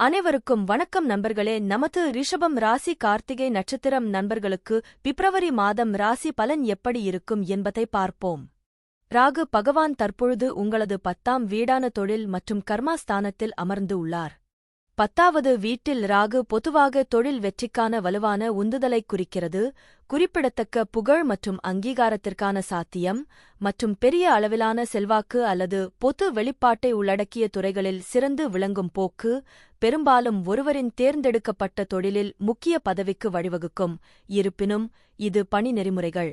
அனைவருக்கும் வணக்கம் நண்பர்களே. நமது ரிஷபம் ராசி கார்த்திகை நட்சத்திரம் நண்பர்களுக்கு பிப்ரவரி மாதம் ராசி பலன் எப்படி இருக்கும் என்பதை பார்ப்போம். ராகு பகவான் தற்பொழுது உங்களது 10ஆம் வீடான தொழில் மற்றும் கர்மாஸ்தானத்தில் அமர்ந்து உள்ளார். 10வது வீட்டில் ராகு பொதுவாக தொழில் வெற்றிக்கான வலுவான உந்துதலைக் குறிக்கிறது. குறிப்பிடத்தக்க புகழ் மற்றும் அங்கீகாரத்திற்கான சாத்தியம் மற்றும் பெரிய அளவிலான செல்வாக்கு அல்லது பொது வெளிப்பாட்டை உள்ளடக்கிய துறைகளில் சிறந்து விளங்கும் போக்கு பெரும்பாலும் ஒருவரின் தேர்ந்தெடுக்கப்பட்ட தொழிலில் முக்கிய பதவிக்கு வழிவகுக்கும். இருப்பினும் இது பணி நெறிமுறைகள்,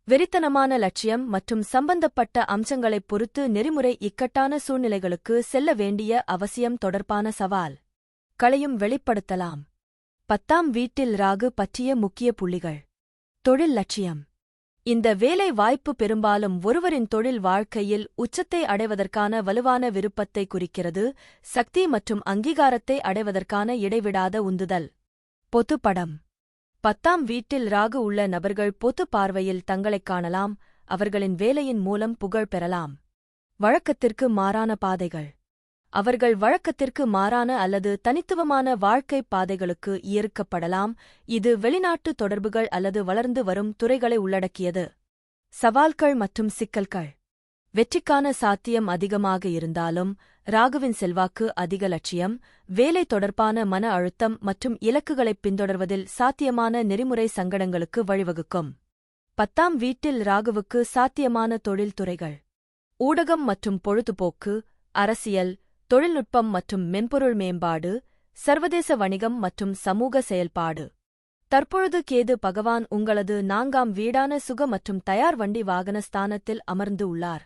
வெறித்தனமான லட்சியம் மற்றும் சம்பந்தப்பட்ட அம்சங்களைப் பொறுத்து நெறிமுறை இக்கட்டான சூழ்நிலைகளுக்கு செல்ல வேண்டிய அவசியம் தொடர்பான சவால் களையும் வெளிப்படுத்தலாம். 10ஆம் வீட்டில் ராகு பற்றிய முக்கிய புள்ளிகள். தொழில் லட்சியம். இந்த வேலை வாய்ப்பு பெரும்பாலும் ஒருவரின் தொழில் வாழ்க்கையில் உச்சத்தை அடைவதற்கான வலுவான விருப்பத்தை குறிக்கிறது. சக்தி மற்றும் அங்கீகாரத்தை அடைவதற்கான இடைவிடாத உந்துதல். பொது படம். 10ஆம் வீட்டில் ராகு உள்ள நபர்கள் பொது பார்வையில் தங்களைக் காணலாம். அவர்களின் வேலையின் மூலம் புகழ் பெறலாம். வழக்கத்திற்கு மாறான பாதைகள். அவர்கள் வழக்கத்திற்கு மாறான அல்லது தனித்துவமான வாழ்க்கைப் பாதைகளுக்கு ஈர்க்கப்படலாம். இது வெளிநாட்டு தொடர்புகள் அல்லது வளர்ந்து வரும் துறைகளை உள்ளடக்கியது. சவால்கள் மற்றும் சிக்கல்கள். வெற்றிக்கான சாத்தியம் அதிகமாக இருந்தாலும் ராகுவின் செல்வாக்கு அதிக லட்சியம், வேலை தொடர்பான மன அழுத்தம் மற்றும் இலக்குகளைப் பின்தொடர்வதில் சாத்தியமான நெறிமுறை சங்கடங்களுக்கு வழிவகுக்கும். 10ஆம் வீட்டில் ராகுவுக்கு சாத்தியமான தொழில்துறைகள். ஊடகம் மற்றும் பொழுதுபோக்கு, அரசியல், தொழில்நுட்பம் மற்றும் மென்பொருள் மேம்பாடு, சர்வதேச வணிகம் மற்றும் சமூக செயல்பாடு. தற்பொழுது கேது பகவான் உங்களது 4ஆம் வீடான சுக மற்றும் தயார் வண்டி வாகன ஸ்தானத்தில் அமர்ந்து உள்ளார்.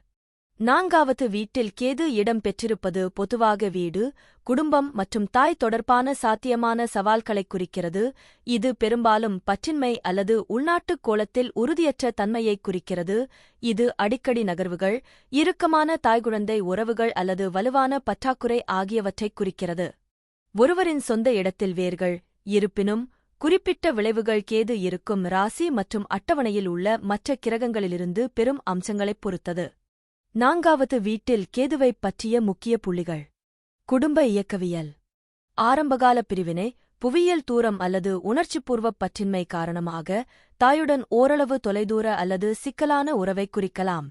4வது வீட்டில் கேது இடம் பெற்றிருப்பது பொதுவாக வீடு, குடும்பம் மற்றும் தாய் தொடர்பான சாத்தியமான சவால்களைக் குறிக்கிறது. இது பெரும்பாலும் பற்றின்மை அல்லது உள்நாட்டுக் கோலத்தில் உறுதியற்ற தன்மையைக் குறிக்கிறது. இது அடிக்கடி நகர்வுகள், இறுக்கமான தாய்குழந்தை உறவுகள் அல்லது வலுவான பற்றாக்குறை ஆகியவற்றைக் குறிக்கிறது. ஒருவரின் சொந்த இடத்தில் வேர்கள். இருப்பினும் குறிப்பிட்ட விளைவுகள் கேது இருக்கும் ராசி மற்றும் அட்டவணையில் உள்ள மற்ற கிரகங்களிலிருந்து பெரும் அம்சங்களைப் பொறுத்தது. 4வது வீட்டில் கேதுவைப் பற்றிய முக்கிய புள்ளிகள். குடும்ப இயக்கவியல். ஆரம்பகால பிரிவினை, புவியியல் தூரம் அல்லது உணர்ச்சிபூர்வப் பற்றின்மை காரணமாக தாயுடன் ஓரளவு தொலைதூர அல்லது சிக்கலான உறவைக் குறிக்கலாம்.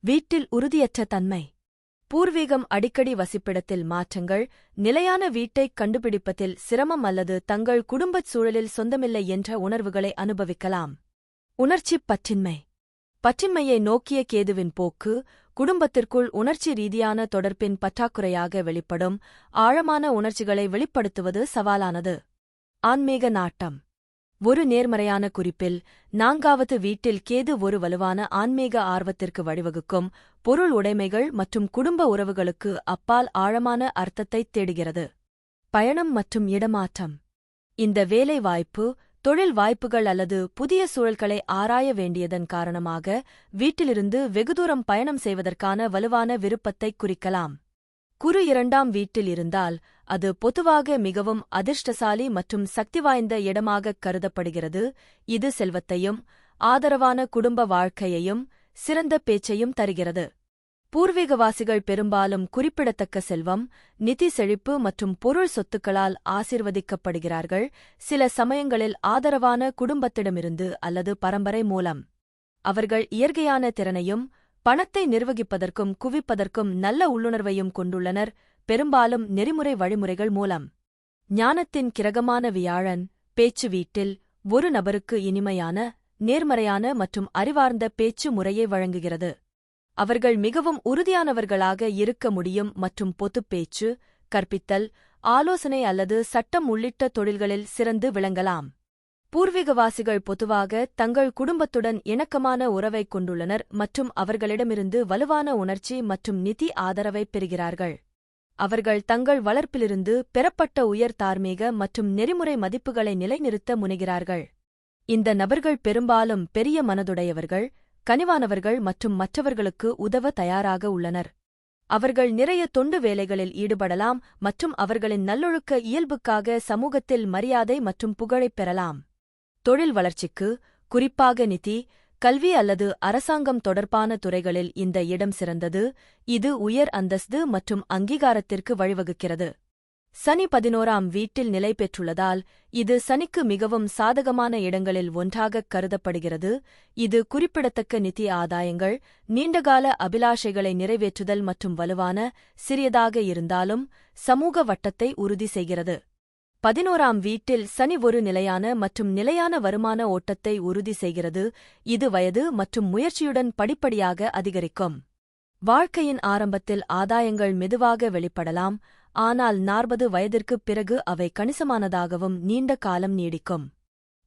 வீட்டில் உறுதியற்ற தன்மை. பூர்வீகம் அடிக்கடி வசிப்பிடத்தில் மாற்றங்கள், நிலையான வீட்டைக் கண்டுபிடிப்பதில் சிரமம் அல்லது தங்கள் குடும்பச் சூழலில் சொந்தமில்லை என்ற உணர்வுகளை அனுபவிக்கலாம். உணர்ச்சிப் பற்றின்மை. பற்றின்மையை நோக்கிய கேதுவின் போக்கு குடும்பத்திற்குள் உணர்ச்சி ரீதியான தொடர்பின் பற்றாக்குறையாக வெளிப்படும். ஆழமான உணர்ச்சிகளை வெளிப்படுத்துவது சவாலானது. ஆன்மீக நாட்டம். ஒரு நேர்மறையான குறிப்பில் 4வது வீட்டில் கேது ஒரு வலுவான ஆன்மீக ஆர்வத்திற்கு வழிவகுக்கும். பொருள் உடைமைகள் மற்றும் குடும்ப உறவுகளுக்கு அப்பால் ஆழமான அர்த்தத்தைத் தேடுகிறது. பயணம் மற்றும் இடமாற்றம். இந்த வேலை வாய்ப்பு, தொழில் வாய்ப்புகள் அல்லது புதிய சூழல்களை ஆராய வேண்டியதன் காரணமாக வீட்டிலிருந்து வெகுதூரம் பயணம் செய்வதற்கான வலுவான விருப்பத்தைக் குறிக்கலாம். குரு 2ஆம் வீட்டில் இருந்தால் அது பொதுவாக மிகவும் அதிர்ஷ்டசாலி மற்றும் சக்திவாய்ந்த இடமாகக் கருதப்படுகிறது. இது செல்வத்தையும் ஆதரவான குடும்ப வாழ்க்கையையும் சிறந்த பேச்சையும் தருகிறது. பூர்வீகவாசிகள் பெரும்பாலும் குறிப்பிடத்தக்க செல்வம், நிதி செழிப்பு மற்றும் பொருள் சொத்துக்களால் ஆசிர்வதிக்கப்படுகிறார்கள். சில சமயங்களில் ஆதரவான குடும்பத்திடமிருந்து அல்லது பரம்பரை மூலம். அவர்கள் இயற்கையான திறனையும் பணத்தை நிர்வகிப்பதற்கும் குவிப்பதற்கும் நல்ல உள்ளுணர்வையும் கொண்டுள்ளனர், பெரும்பாலும் நெறிமுறை வழிமுறைகள் மூலம். ஞானத்தின் கிரகமான வியாழன் பேச்சு வீட்டில் ஒரு நபருக்கு இனிமையான, நேர்மறையான மற்றும் அறிவார்ந்த பேச்சு முறையை வழங்குகிறது. அவர்கள் மிகவும் உறுதியானவர்களாக இருக்க முடியும் மற்றும் பொதுப் பேச்சு, கற்பித்தல், ஆலோசனை அல்லது சட்டம் உள்ளிட்ட தொழில்களில் சிறந்து விளங்கலாம். பூர்வீகவாசிகள் பொதுவாக தங்கள் குடும்பத்துடன் இணக்கமான உறவைக் கொண்டுள்ளனர் மற்றும் அவர்களிடமிருந்து வலுவான உணர்ச்சி மற்றும் நிதி ஆதரவைப் பெறுகிறார்கள். அவர்கள் தங்கள் வளர்ப்பிலிருந்து பெறப்பட்ட உயர் தார்மீக மற்றும் நெறிமுறை மதிப்புகளை நிலைநிறுத்த முனைகிறார்கள். இந்த நபர்கள் பெரும்பாலும் பெரிய மனதுடையவர்கள், கனிவானவர்கள் மற்றும் மற்றவர்களுக்கு உதவ தயாராக உள்ளனர். அவர்கள் நிறைய தொண்டு வேலைகளில் ஈடுபடலாம் மற்றும் அவர்களின் நல்லொழுக்க இயல்புக்காக சமூகத்தில் மரியாதை மற்றும் புகழைப் பெறலாம். தொழில் வளர்ச்சிக்கு, குறிப்பாக நிதி, கல்வி அல்லது அரசாங்கம் தொடர்பான துறைகளில் இந்த இடம் சிறந்தது. இது உயர் அந்தஸ்து மற்றும் அங்கீகாரத்திற்கு வழிவகுக்கிறது. சனி 11ஆம் வீட்டில் நிலை பெற்றுள்ளதால் இது சனிக்கு மிகவும் சாதகமான இடங்களில் ஒன்றாகக் கருதப்படுகிறது. இது குறிப்பிடத்தக்க நிதி ஆதாயங்கள், நீண்டகால அபிலாஷைகளை நிறைவேற்றுதல் மற்றும் வலுவான, சிறியதாக இருந்தாலும் சமூக வட்டத்தை உறுதி செய்கிறது. 11ஆம் வீட்டில் சனி ஒரு நிலையான மற்றும் நிலையான வருமான ஓட்டத்தை உறுதி செய்கிறது. இது வயது மற்றும் முயற்சியுடன் படிப்படியாக அதிகரிக்கும். வாழ்க்கையின் ஆரம்பத்தில் ஆதாயங்கள் மெதுவாக வெளிப்படலாம், ஆனால் 40 வயதிற்குப் பிறகு அவை கணிசமானதாகவும் நீண்ட காலம் நீடிக்கும்.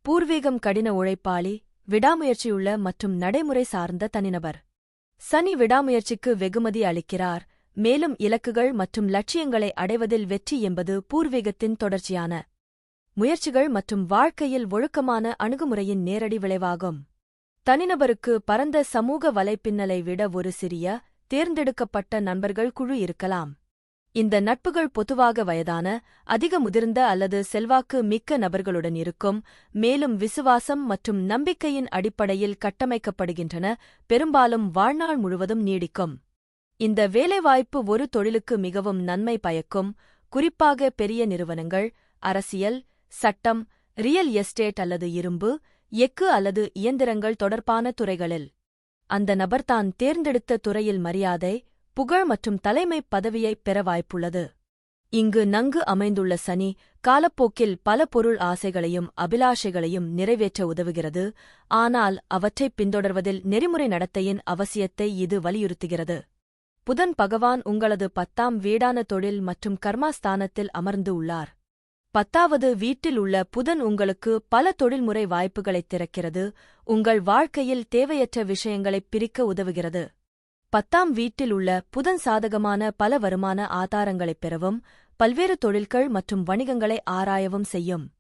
பூர்வீகம் கடின உழைப்பாளி, விடாமுயற்சியுள்ள மற்றும் நடைமுறை சார்ந்த தனிநபர். சனி விடாமுயற்சிக்கு வெகுமதி அளிக்கிறார், மேலும் இலக்குகள் மற்றும் லட்சியங்களை அடைவதில் வெற்றி என்பது பூர்வீகத்தின் தொடர்ச்சியான முயற்சிகள் மற்றும் வாழ்க்கையில் ஒழுக்கமான அணுகுமுறையின் நேரடி விளைவாகும். தனிநபருக்கு பரந்த சமூக வலைப்பின்னலை விட ஒரு சிறிய, தேர்ந்தெடுக்கப்பட்ட நண்பர்கள் குழு இருக்கலாம். இந்த நட்புகள் பொதுவாக வயதான, அதிக முதிர்ந்த அல்லது செல்வாக்கு மிக்க நபர்களுடன் இருக்கும், மேலும் விசுவாசம் மற்றும் நம்பிக்கையின் அடிப்படையில் கட்டமைக்கப்படுகின்றன, பெரும்பாலும் வாழ்நாள் முழுவதும் நீடிக்கும். இந்த வேலைவாய்ப்பு ஒரு தொழிலுக்கு மிகவும் நன்மை பயக்கும், குறிப்பாக பெரிய நிறுவனங்கள், அரசியல், சட்டம், ரியல் எஸ்டேட் அல்லது இரும்பு, எஃகு அல்லது இயந்திரங்கள் தொடர்பான துறைகளில். அந்த நபர் தான் தேர்ந்தெடுத்த துறையில் மரியாதை, புகழ் மற்றும் தலைமைப் பதவியைப் பெற வாய்ப்புள்ளது. இங்கு நன்கு அமைந்துள்ள சனி, காலப்போக்கில் பல பொருள் ஆசைகளையும் அபிலாஷைகளையும் நிறைவேற்ற உதவுகிறது, ஆனால் அவற்றைப் பின்தொடர்வதில் நெறிமுறை நடத்தையின் அவசியத்தை இது வலியுறுத்துகிறது. புதன் பகவான் உங்களது 10ஆம் வீடான தொழில் மற்றும் கர்மாஸ்தானத்தில் அமர்ந்து உள்ளார். 10வது வீட்டில் உள்ள புதன் உங்களுக்கு பல தொழில்முறை வாய்ப்புகளைத் திறக்கிறது, உங்கள் வாழ்க்கையில் தேவையற்ற விஷயங்களைப் பிரிக்க உதவுகிறது. 10ஆம் வீட்டில் உள்ள புதன் சாதகமான பல வருமான ஆதாரங்களைப் பெறவும், பல்வேறு தொழில்கள் மற்றும் வணிகங்களை ஆராயவும் செய்யும்.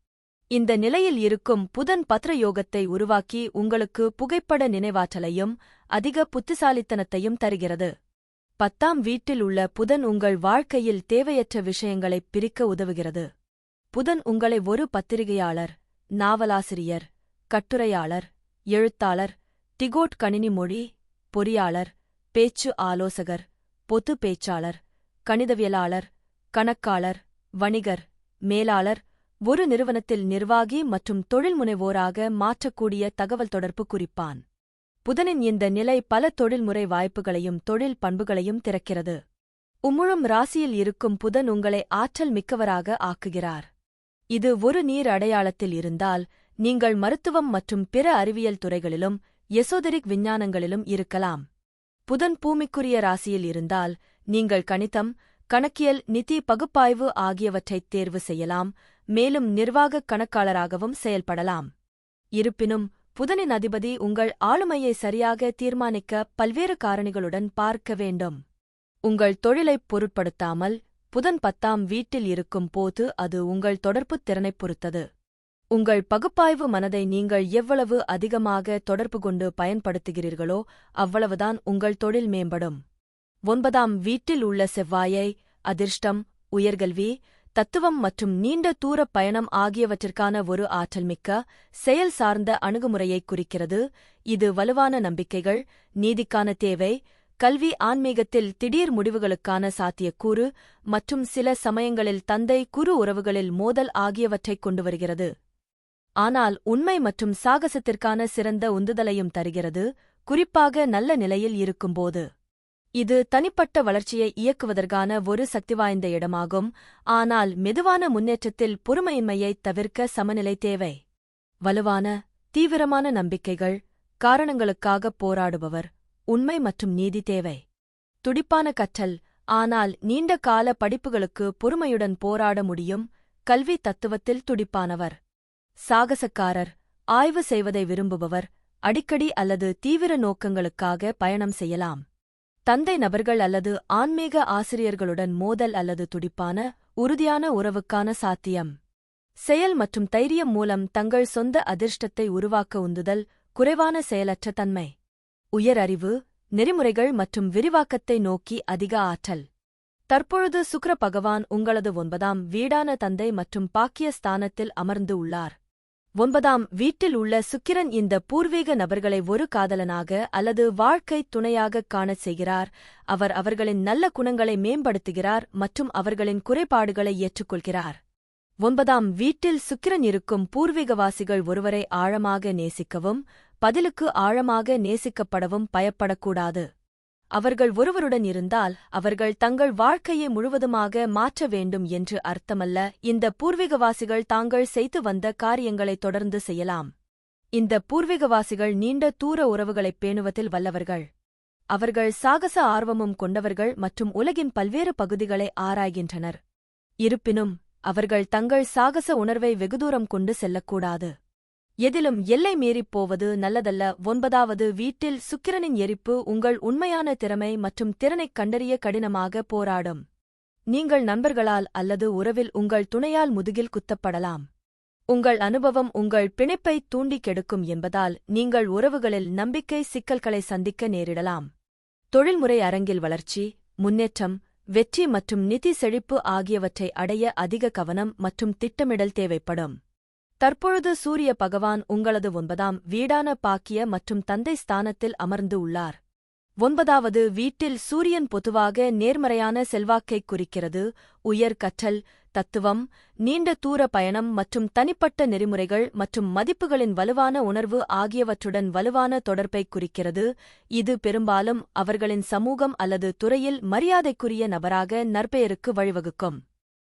இந்த நிலையில் இருக்கும் புதன் பத்ர யோகத்தை உருவாக்கி உங்களுக்கு புகைப்பட நினைவாற்றலையும் அதிக புத்திசாலித்தனத்தையும் தருகிறது. 10ஆம் வீட்டில் உள்ள புதன் உங்கள் வாழ்க்கையில் தேவையற்ற விஷயங்களைப் பிரிக்க உதவுகிறது. புதன் உங்களை ஒரு பத்திரிகையாளர், நாவலாசிரியர், கட்டுரையாளர், எழுத்தாளர், டிகோட் கணினி மொழி பொறியாளர், பேச்சு ஆலோசகர், பொது பேச்சாளர், கணிதவியலாளர், கணக்காளர், வணிகர், மேலாளர், ஒரு நிறுவனத்தில் நிர்வாகி மற்றும் தொழில்முனைவோராக மாற்றக்கூடிய தகவல் தொடர்பு குறிப்பான். புதனின் இந்த நிலை பல தொழில்முறை வாய்ப்புகளையும் தொழில் பண்புகளையும் திறக்கிறது. உம்முழும் ராசியில் இருக்கும் புதன் உங்களை ஆற்றல் மிக்கவராக ஆக்குகிறார். இது ஒரு நீர் அடையாளத்தில் இருந்தால், நீங்கள் மருத்துவம் மற்றும் பிற அறிவியல் துறைகளிலும் எசோதெரிக் விஞ்ஞானங்களிலும் இருக்கலாம். புதன் பூமிக்குரிய ராசியில் இருந்தால், நீங்கள் கணிதம், கணக்கியல், நிதி பகுப்பாய்வு ஆகியவற்றைத் தேர்வு செய்யலாம், மேலும் நிர்வாகக் கணக்காளராகவும் செயல்படலாம். இருப்பினும், புதனின் அதிபதி உங்கள் ஆளுமையை சரியாக தீர்மானிக்க பல்வேறு காரணிகளுடன் பார்க்க வேண்டும். உங்கள் தொழிலைப் பொருட்படுத்தாமல், புதன் 10ஆம் வீட்டில் இருக்கும் போது அது உங்கள் தொடர்புத் திறனைப் பொறுத்தது. உங்கள் பகுப்பாய்வு மனதை நீங்கள் எவ்வளவு அதிகமாக தொடர்பு கொண்டு பயன்படுத்துகிறீர்களோ அவ்வளவுதான் உங்கள் தொழில் மேம்படும். 9ஆம் வீட்டில் உள்ள செவ்வாயை, அதிர்ஷ்டம், உயர்கல்வி, தத்துவம் மற்றும் நீண்ட தூரப் பயணம் ஆகியவற்றிற்கான ஒரு ஆற்றல்மிக்க, செயல் சார்ந்த அணுகுமுறையைக் குறிக்கிறது. இது வலுவான நம்பிக்கைகள், நீதிக்கான தேவை, கல்வி, ஆன்மீகத்தில் திடீர் முடிவுகளுக்கான சாத்தியக்கூறு மற்றும் சில சமயங்களில் தந்தை குரு உறவுகளில் மோதல் ஆகியவற்றைக் கொண்டு வருகிறது. ஆனால் உண்மை மற்றும் சாகசத்திற்கான சிறந்த உந்துதலையும் தருகிறது, குறிப்பாக நல்ல நிலையில் இருக்கும்போது. இது தனிப்பட்ட வளர்ச்சியை இயக்குவதற்கான ஒரு சக்திவாய்ந்த இடமாகும், ஆனால் மெதுவான முன்னேற்றத்தில் பொறுமையின்மையைத் தவிர்க்க சமநிலை தேவை. வலுவான, தீவிரமான நம்பிக்கைகள், காரணங்களுக்காகப் போராடுபவர், உண்மை மற்றும் நீதி தேவை. துடிப்பான கற்றல், ஆனால் நீண்ட கால படிப்புகளுக்கு பொறுமையுடன் போராட முடியும், கல்வி தத்துவத்தில் துடிப்பானவர். சாகசக்காரர், ஆய்வு செய்வதை விரும்புபவர், அடிக்கடி அல்லது தீவிர நோக்கங்களுக்காக பயணம் செய்யலாம். தந்தை நபர்கள் அல்லது ஆன்மீக ஆசிரியர்களுடன் மோதல் அல்லது துடிப்பான, உறுதியான உறவுக்கான சாத்தியம். செயல் மற்றும் தைரியம் மூலம் தங்கள் சொந்த அதிர்ஷ்டத்தை உருவாக்க உந்துதல், குறைவான செயலற்ற தன்மை. உயர் அறிவு, நெறிமுறைகள் மற்றும் விரிவாக்கத்தை நோக்கி அதிக ஆற்றல். தற்பொழுது சுக்கிர பகவான் உங்களது 9ஆம் வீடான தந்தை மற்றும் பாக்கிய ஸ்தானத்தில் அமர்ந்து உள்ளார். 9ஆம் வீட்டில் உள்ள சுக்கிரன் இந்த பூர்வீக நபர்களை ஒரு காதலனாக அல்லது வாழ்க்கைத் துணையாகக் காணச் செய்கிறார். அவர் அவர்களின் நல்ல குணங்களை மேம்படுத்துகிறார் மற்றும் அவர்களின் குறைபாடுகளை ஏற்றுக்கொள்கிறார். 9ஆம் வீட்டில் சுக்கிரன் இருக்கும் பூர்வீகவாசிகள் ஒருவரை ஆழமாக நேசிக்கவும் பதிலுக்கு ஆழமாக நேசிக்கப்படவும் பயப்படக்கூடாது. அவர்கள் ஒருவருடன் இருந்தால் அவர்கள் தங்கள் வாழ்க்கையை முழுவதுமாக மாற்ற வேண்டும் என்று அர்த்தமல்ல. இந்த பூர்வீகவாசிகள் தாங்கள் செய்து வந்த காரியங்களை தொடர்ந்து செய்யலாம். இந்த பூர்வீகவாசிகள் நீண்ட தூர உறவுகளைப் பேணுவதில் வல்லவர்கள். அவர்கள் சாகச ஆர்வமும் கொண்டவர்கள் மற்றும் உலகின் பல்வேறு பகுதிகளை ஆராய்கின்றனர். இருப்பினும் அவர்கள் தங்கள் சாகச உணர்வை வெகுதூரம் கொண்டு செல்லக்கூடாது. எதிலும் எல்லை மீறிப் போவது நல்லதல்ல. 9வது வீட்டில் சுக்கிரனின் எரிப்பு உங்கள் உண்மையான திறமை மற்றும் திறனைக் கண்டறிய கடினமாக போராடும். நீங்கள் நண்பர்களால் அல்லது உறவில் உங்கள் துணையால் முதுகில் குத்தப்படலாம். உங்கள் அனுபவம் உங்கள் பிணைப்பைத் தூண்டிக் கெடுக்கும் என்பதால் நீங்கள் உறவுகளில் நம்பிக்கை சிக்கல்களை சந்திக்க நேரிடலாம். தொழில்முறை அரங்கில் வளர்ச்சி, முன்னேற்றம், வெற்றி மற்றும் நிதி செழிப்பு ஆகியவற்றை அடைய அதிக கவனம் மற்றும் திட்டமிடல் தேவைப்படும். தற்பொழுது சூரிய பகவான் உங்களது 9ஆம் வீடான பாக்கிய மற்றும் தந்தை ஸ்தானத்தில் அமர்ந்து உள்ளார். 9வது வீட்டில் சூரியன் பொதுவாக நேர்மறையான செல்வாக்கைக் குறிக்கிறது. உயர் கற்றல், தத்துவம், நீண்ட தூர பயணம் மற்றும் தனிப்பட்ட நெறிமுறைகள் மற்றும் மதிப்புகளின் வலுவான உணர்வு ஆகியவற்றுடன் வலுவான தொடர்பைக் குறிக்கிறது. இது பெரும்பாலும் அவர்களின் சமூகம் அல்லது துறையில் மரியாதைக்குரிய நபராக நற்பெயருக்கு வழிவகுக்கும்.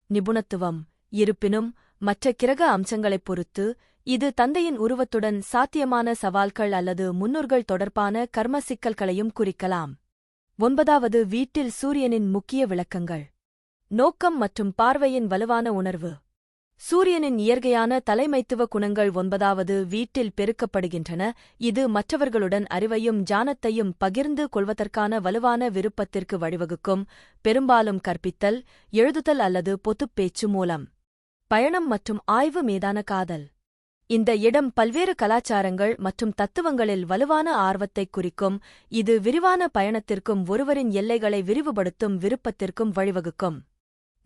நிபுணத்துவம். இருப்பினும் மற்ற கிரக அம்சங்களைப் பொறுத்து இது தந்தையின் உருவத்துடன் சாத்தியமான சவால்கள் அல்லது முன்னோர்கள் தொடர்பான கர்ம சிக்கல்களையும் குறிக்கலாம். 9வது வீட்டில் சூரியனின் முக்கிய விளக்கங்கள். நோக்கம் மற்றும் பார்வையின் வலுவான உணர்வு. சூரியனின் இயற்கையான தலைமைத்துவ குணங்கள் 9வது வீட்டில் பெருக்கப்படுகின்றன. இது மற்றவர்களுடன் அறிவையும் ஞானத்தையும் பகிர்ந்து கொள்வதற்கான வலுவான விருப்பத்திற்கு வழிவகுக்கும், பெரும்பாலும் கற்பித்தல், எழுதுதல் அல்லது பொதுப்பேச்சு மூலம். பயணம் மற்றும் ஆய்வு மீதான காதல். இந்த இடம் பல்வேறு கலாச்சாரங்கள் மற்றும் தத்துவங்களில் வலுவான ஆர்வத்தைக் குறிக்கும். இது விரிவான பயணத்திற்கும் ஒருவரின் எல்லைகளை விரிவுபடுத்தும் விருப்பத்திற்கும் வழிவகுக்கும்.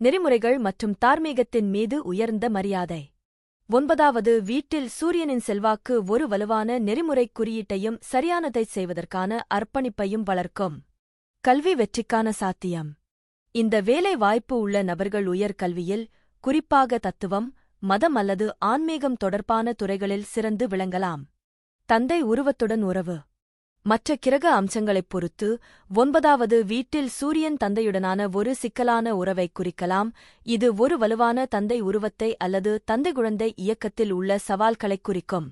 நெறிமுறைகள் மற்றும் தார்மீகத்தின் மீது உயர்ந்த மரியாதை. 9வது வீட்டில் சூரியனின் செல்வாக்கு ஒரு வலுவான நெறிமுறைக் குறியீட்டையும் சரியானதைச் செய்வதற்கான அர்ப்பணிப்பையும் வளர்க்கும். கல்வி வெற்றிக்கான சாத்தியம். இந்த வேலை வாய்ப்பு உள்ள நபர்கள் உயர் கல்வியில், குறிப்பாக தத்துவம், மதம் அல்லது ஆன்மீகம் தொடர்பான துறைகளில் சிறந்து விளங்கலாம். தந்தை உருவத்துடன் உறவு. மற்ற கிரக அம்சங்களைப் பொறுத்து 9வது வீட்டில் சூரியன் தந்தையுடனான ஒரு சிக்கலான உறவைக் குறிக்கலாம். இது ஒரு வலுவான தந்தை உருவத்தை அல்லது தந்தை குழந்தை இயக்கத்தில் உள்ள சவால்களைக் குறிக்கும்.